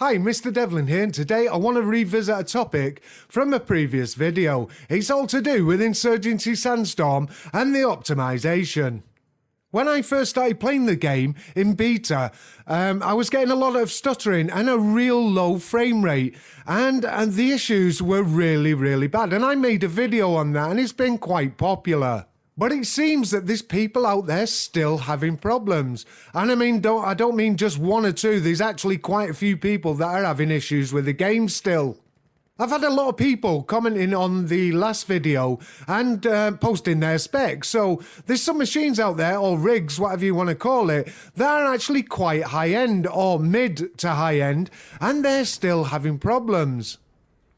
Hi, Mr. Devlin here, and today I want to revisit a topic from a previous video. It's all to do with Insurgency Sandstorm and the optimization. When I first started playing the game in beta, I was getting a lot of stuttering and a real low frame rate, and the issues were really bad, and I made a video on that and it's been quite popular. But it seems that there's people out there still having problems. And I don't mean just one or two. There's actually quite a few people that are having issues with the game still. I've had a lot of people commenting on the last video and posting their specs. So there's some machines out there, or rigs, whatever you want to call it, that are actually quite high-end or mid to high-end, and they're still having problems.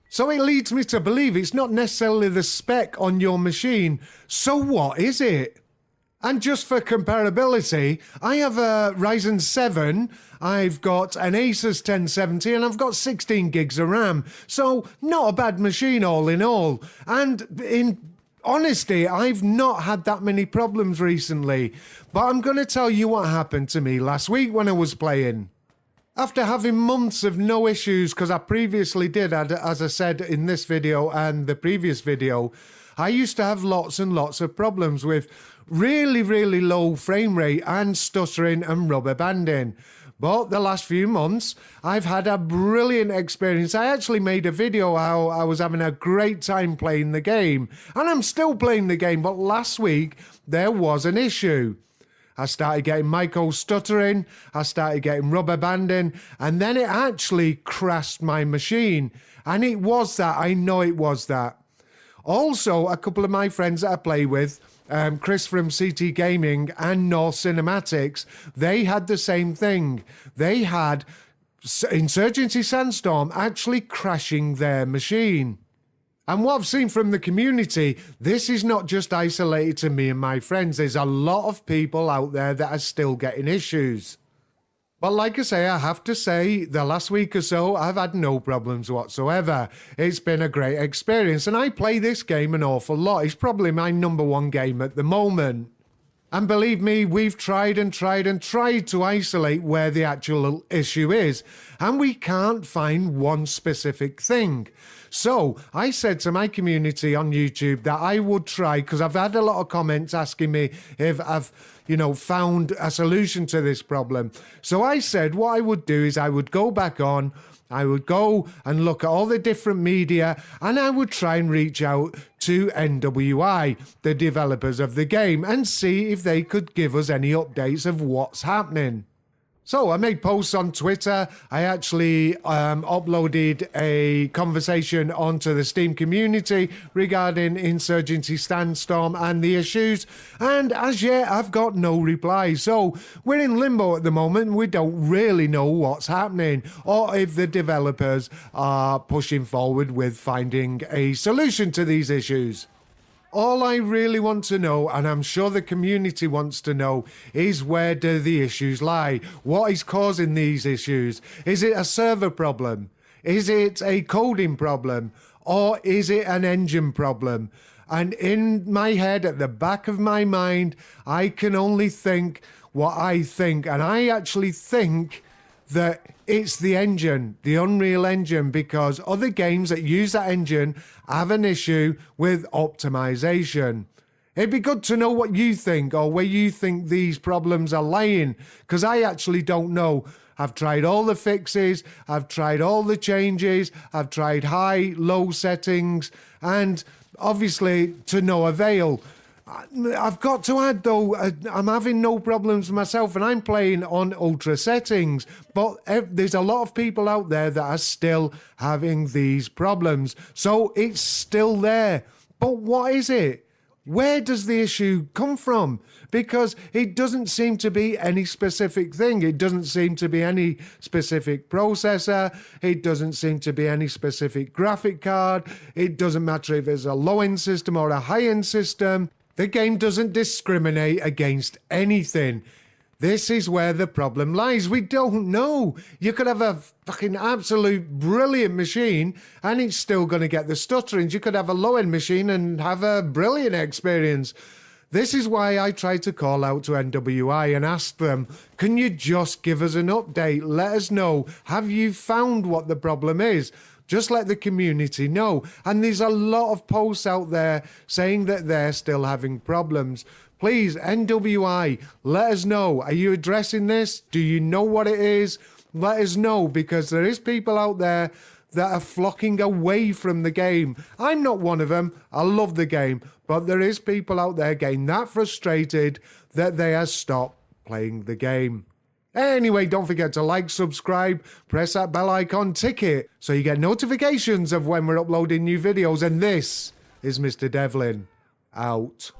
So it leads me to believe it's not necessarily the spec on your machine. So what is it? And just for comparability, I have a Ryzen 7, I've got an Asus 1070, and I've got 16 gigs of RAM. So not a bad machine all in all. And in honesty, I've not had that many problems recently. But I'm going to tell you what happened to me last week when I was playing. After having months of no issues, because I previously did, as I said in this video and the previous video, I used to have lots and lots of problems with really low frame rate and stuttering and rubber banding. But the last few months, I've had a brilliant experience. I actually made a video how I was having a great time playing the game. And I'm still playing the game, but last week there was an issue. I started getting micro stuttering, I started getting rubber banding, and then it actually crashed my machine. And it was that, I know it was that. Also, a couple of my friends that I play with, Chris from CT Gaming and North Cinematics, they had the same thing. They had Insurgency Sandstorm actually crashing their machine. And what I've seen from the community, this is not just isolated to me and my friends. There's a lot of people out there that are still getting issues. But like I say, I have to say, the last week or so, I've had no problems whatsoever. It's been a great experience, and I play this game an awful lot. It's probably my #1 game at the moment. And believe me, we've tried to isolate where the actual issue is, and we can't find one specific thing. So I said to my community on YouTube that I would try, because I've had a lot of comments asking me if I've, found a solution to this problem. So I said what I would do is I would go back on, I would go and look at all the different media, and I would try and reach out to NWI, the developers of the game, and see if they could give us any updates of what's happening. So I made posts on Twitter. I actually uploaded a conversation onto the Steam community regarding Insurgency Sandstorm and the issues. And as yet, I've got no reply. So we're in limbo at the moment. We don't really know what's happening or if the developers are pushing forward with finding a solution to these issues. All I really want to know, and I'm sure the community wants to know, is where do the issues lie? What is causing these issues? Is it a server problem? Is it a coding problem? Or is it an engine problem? And in my head, at the back of my mind, I can only think what I think. And I actually think that it's the engine, the Unreal Engine, because other games that use that engine have an issue with optimization. It'd be good to know what you think or where you think these problems are lying, because I actually don't know. I've tried all the fixes, I've tried all the changes, I've tried high, low settings, and obviously to no avail. I've got to add though, I'm having no problems myself and I'm playing on ultra settings, but there's a lot of people out there that are still having these problems. So it's still there. But what is it? Where does the issue come from? Because it doesn't seem to be any specific thing. It doesn't seem to be any specific processor. It doesn't seem to be any specific graphic card. It doesn't matter if it's a low-end system or a high-end system. The game doesn't discriminate against anything. This is where the problem lies. We don't know. You could have a fucking absolute brilliant machine and it's still going to get the stutterings. You could have a low-end machine and have a brilliant experience. This is why I tried to call out to NWI and ask them, can you just give us an update? Let us know. Have you found what the problem is? Just let the community know. And there's a lot of posts out there saying that they're still having problems. Please, NWI, let us know. Are you addressing this? Do you know what it is? Let us know, because there is people out there that are flocking away from the game. I'm not one of them. I love the game. But there is people out there getting that frustrated that they have stopped playing the game. Anyway, don't forget to like, subscribe, press that bell icon, tick it, so you get notifications of when we're uploading new videos. And this is Mr. Devlin, out.